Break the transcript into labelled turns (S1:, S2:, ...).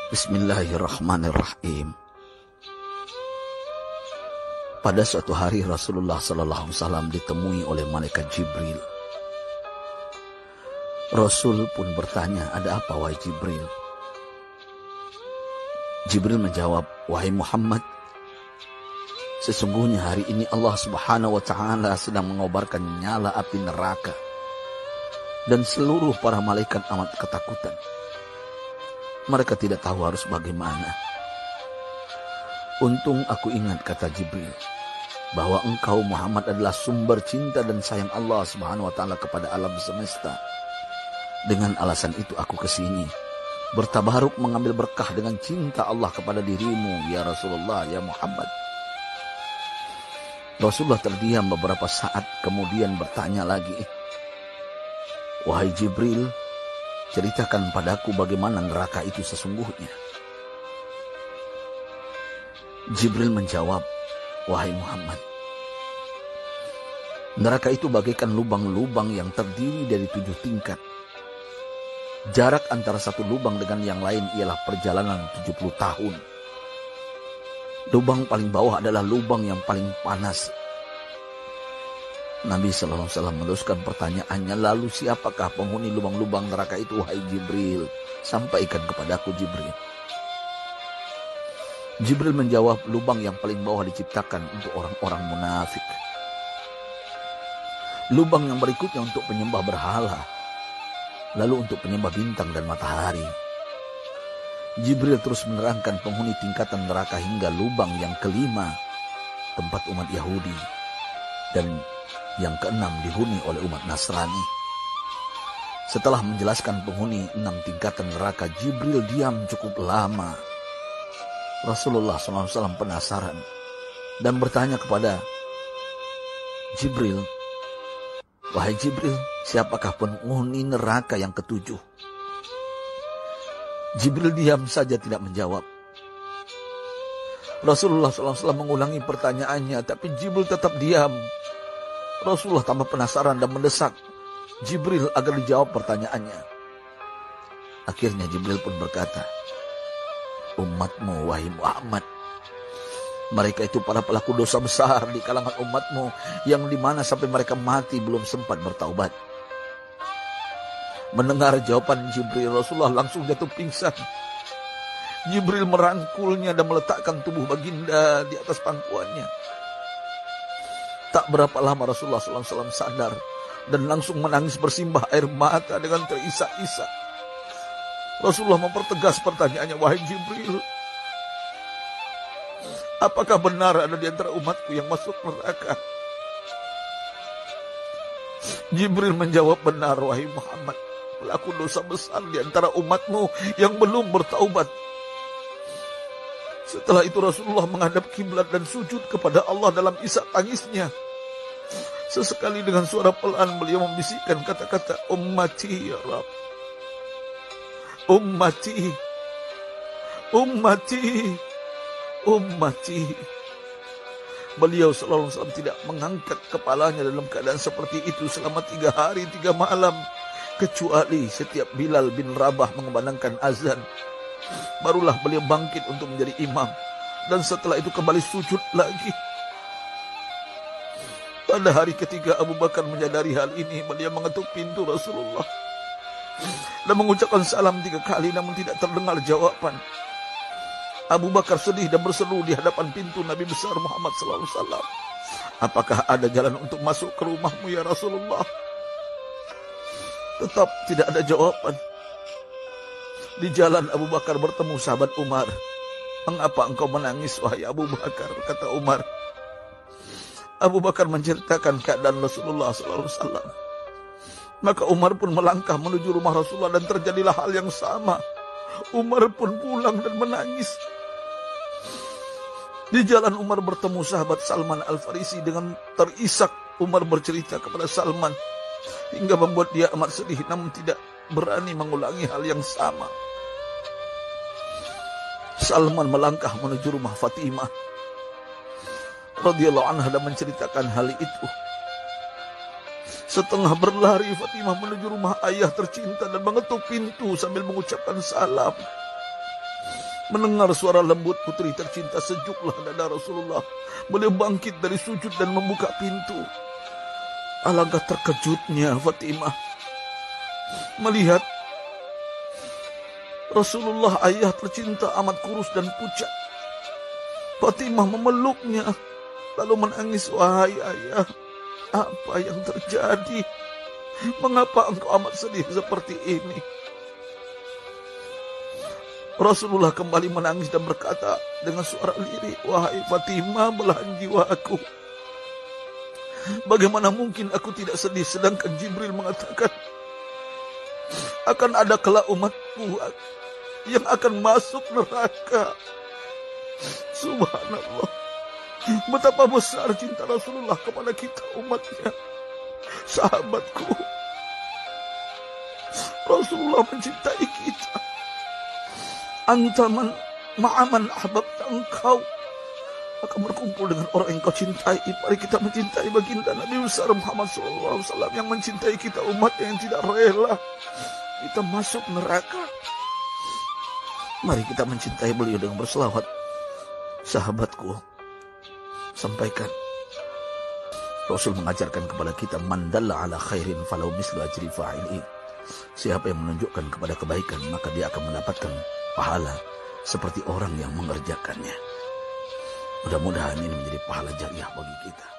S1: Bismillahirrahmanirrahim. Pada suatu hari Rasulullah SAW ditemui oleh malaikat Jibril. Rasul pun bertanya, "Ada apa wahai Jibril?" Jibril menjawab, "Wahai Muhammad, sesungguhnya hari ini Allah Subhanahu wa Ta'ala sedang mengobarkan nyala api neraka, dan seluruh para malaikat amat ketakutan. Mereka tidak tahu harus bagaimana. Untung aku ingat," kata Jibril, "bahwa engkau Muhammad adalah sumber cinta dan sayang Allah Subhanahu wa Ta'ala kepada alam semesta. Dengan alasan itu aku kesini, bertabaruk mengambil berkah dengan cinta Allah kepada dirimu, ya Rasulullah, ya Muhammad." Rasulullah terdiam beberapa saat, kemudian bertanya lagi, "Wahai Jibril, ceritakan padaku bagaimana neraka itu sesungguhnya." Jibril menjawab, "Wahai Muhammad, neraka itu bagaikan lubang-lubang yang terdiri dari 7 tingkat. Jarak antara satu lubang dengan yang lain ialah perjalanan 70 tahun. Lubang paling bawah adalah lubang yang paling panas." Nabi SAW meneruskan pertanyaannya, "Lalu siapakah penghuni lubang-lubang neraka itu, wahai Jibril? Sampaikan kepadaku, Jibril." Jibril menjawab, "Lubang yang paling bawah diciptakan untuk orang-orang munafik. Lubang yang berikutnya untuk penyembah berhala. Lalu untuk penyembah bintang dan matahari." Jibril terus menerangkan penghuni tingkatan neraka hingga lubang yang kelima, tempat umat Yahudi, dan yang keenam dihuni oleh umat Nasrani. Setelah menjelaskan penghuni 6 tingkatan neraka, Jibril diam cukup lama. Rasulullah SAW penasaran dan bertanya kepada Jibril, "Wahai Jibril, siapakah penghuni neraka yang ke-7?" Jibril diam saja tidak menjawab. Rasulullah SAW mengulangi pertanyaannya, tapi Jibril tetap diam. Rasulullah tambah penasaran dan mendesak Jibril agar dijawab pertanyaannya. Akhirnya Jibril pun berkata, "Umatmu, wahai Muhammad, mereka itu para pelaku dosa besar di kalangan umatmu, yang dimana sampai mereka mati belum sempat bertaubat." Mendengar jawaban Jibril, Rasulullah langsung jatuh pingsan. Jibril merangkulnya dan meletakkan tubuh baginda di atas pangkuannya. Tak berapa lama Rasulullah SAW sadar dan langsung menangis bersimbah air mata dengan terisak-isak. Rasulullah mempertegas pertanyaannya, "Wahai Jibril, apakah benar ada di antara umatku yang masuk neraka?" Jibril menjawab, "Benar, wahai Muhammad, pelaku dosa besar di antara umatmu yang belum bertaubat." Setelah itu Rasulullah menghadap kiblat dan sujud kepada Allah dalam isak tangisnya. Sesekali dengan suara pelan beliau membisikkan kata-kata, "Ummati ya Rabb, ummati, ummati, ummati." Beliau SAW tidak mengangkat kepalanya dalam keadaan seperti itu selama 3 hari 3 malam, kecuali setiap Bilal bin Rabah mengumandangkan azan. Barulah beliau bangkit untuk menjadi imam, dan setelah itu kembali sujud lagi. Pada hari ketiga Abu Bakar menyadari hal ini, beliau mengetuk pintu Rasulullah dan mengucapkan salam 3 kali, namun tidak terdengar jawaban. Abu Bakar sedih dan berseru di hadapan pintu Nabi besar Muhammad SAW, "Apakah ada jalan untuk masuk ke rumahmu ya Rasulullah?" Tetap tidak ada jawaban. Di jalan Abu Bakar bertemu sahabat Umar. "Mengapa engkau menangis, wahai Abu Bakar?" kata Umar. Abu Bakar menceritakan keadaan Rasulullah SAW. Maka Umar pun melangkah menuju rumah Rasulullah dan terjadilah hal yang sama. Umar pun pulang dan menangis. Di jalan Umar bertemu sahabat Salman Al-Farisi. Dengan terisak Umar bercerita kepada Salman hingga membuat dia amat sedih, namun tidak berani mengulangi hal yang sama. Salman melangkah menuju rumah Fatimah radhiyallahu anha dan menceritakan hal itu. Setengah berlari Fatimah menuju rumah ayah tercinta dan mengetuk pintu sambil mengucapkan salam. Mendengar suara lembut putri tercinta, sejuklah dada Rasulullah. Beliau bangkit dari sujud dan membuka pintu. Alangkah terkejutnya Fatimah melihat Rasulullah, ayah tercinta, amat kurus dan pucat. Fatimah memeluknya lalu menangis. Wahai ayah, apa yang terjadi? Mengapa engkau amat sedih seperti ini? Rasulullah kembali menangis dan berkata dengan suara lirih, wahai Fatimah, belahan jiwaku, bagaimana mungkin aku tidak sedih sedangkan Jibril mengatakan akan ada kelak umatku yang akan masuk neraka. Subhanallah, betapa besar cinta Rasulullah kepada kita umatnya. Sahabatku, Rasulullah mencintai kita. Antaman ma'aman ahbabta, engkau akan berkumpul dengan orang yang kau cintai. Mari kita mencintai baginda Nabi besar Muhammad SAW yang mencintai kita umat yang tidak rela kita masuk neraka. Mari kita mencintai beliau dengan berselawat. Sahabatku, sampaikan, Rasul mengajarkan kepada kita, man dalla ala khairin falau mislu ajri fa'ili. Siapa yang menunjukkan kepada kebaikan, maka dia akan mendapatkan pahala seperti orang yang mengerjakannya. Mudah-mudahan ini menjadi pahala jariah bagi kita.